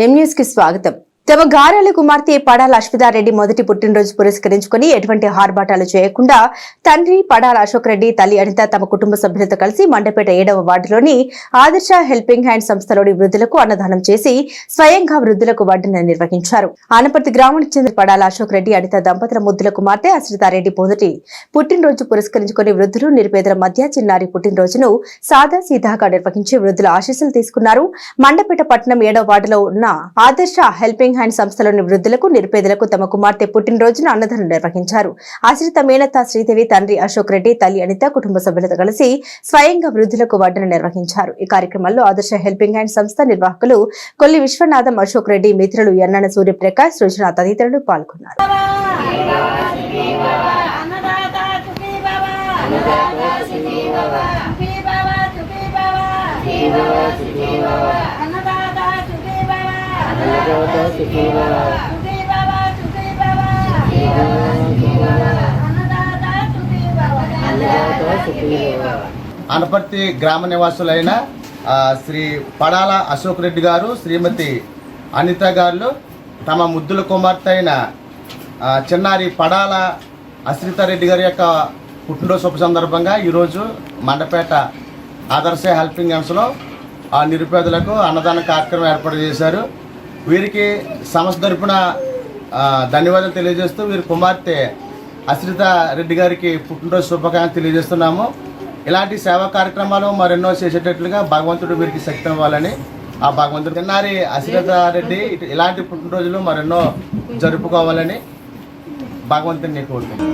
M news కి స్వాగతం. తమ గారాల కుమార్తె పడాల అశ్వితారెడ్డి మొదటి పుట్టినరోజు పురస్కరించుకుని ఎటువంటి ఆర్భాటాలు చేయకుండా తండ్రి పడాల అశోక్ రెడ్డి, తల్లి అనిత తమ కుటుంబ సభ్యులతో కలిసి మండపేట 7వ వార్డులోని ఆదర్శ హెల్పింగ్ హ్యాండ్ సంస్థలోని వృద్ధులకు అన్నదానం చేసి స్వయంగా వృద్ధులకు వడ్డన నిర్వహించారు. ఆనపర్తి గ్రామానికి చెందిన పడాల అశోక్ రెడ్డి, అనిత దంపతుల ముద్దుల కుమార్తె అశ్వితారెడ్డి మొదటి పుట్టినరోజు పురస్కరించుకుని వృద్ధులు, నిరుపేదల మధ్య చిన్నారి పుట్టినరోజును సాదా సీదాగా నిర్వహించి వృద్ధుల ఆశీస్సులు తీసుకున్నారు. మండపేట పట్టణం 7వ వార్డులో ఉన్న ఆదర్శ హెల్పింగ్ హ్యాండ్ సంస్థలోని వృద్ధులకు, నిరుపేదలకు తమ కుమార్తె పుట్టినరోజును అన్నదానం నిర్వహించారు. ఆశ్రిత మేనత్త శ్రీదేవి, తండ్రి అశోక్ రెడ్డి, తల్లి అనిత కుటుంబ సభ్యులతో కలిసి స్వయంగా వృద్ధులకు వడ్డన నిర్వహించారు. ఈ కార్యక్రమంలో ఆదర్శ హెల్పింగ్ హ్యాండ్ సంస్థ నిర్వాహకులు కొల్లి విశ్వనాథం, అశోక్ రెడ్డి, మిత్రులు ఎన్నన సూర్యప్రకాష్, సృజన తదితరులు పాల్గొన్నారు. అనపర్తి గ్రామ నివాసులైన శ్రీ పడాల అశోక్ రెడ్డి గారు, శ్రీమతి అనిత గారు తమ ముద్దుల కుమార్తె అయిన చిన్నారి పడాల అశ్వితారెడ్డి గారి యొక్క పుట్టినరోజు శుభ సందర్భంగా ఈరోజు మండపేట ఆదర్శ హెల్పింగ్ హ్యాండ్స్లో నిరుపేదలకు అన్నదాన కార్యక్రమం ఏర్పాటు చేశారు. వీరికి సంస్థ తరపున ధన్యవాదాలు తెలియజేస్తూ వీరి కుమార్తె అశ్రిత రెడ్డి గారికి పుట్టినరోజు శుభాకాంక్షలు తెలియజేస్తున్నాము. ఇలాంటి సేవా కార్యక్రమాలు మరెన్నో చేసేటట్లుగా భగవంతుడు వీరికి శక్తి ఇవ్వాలని ఆ భగవంతుడు చిన్నారి అశ్రిత రెడ్డి ఇలాంటి పుట్టినరోజులు మరెన్నో జరుపుకోవాలని భగవంతుడిని కోరుతున్నాను.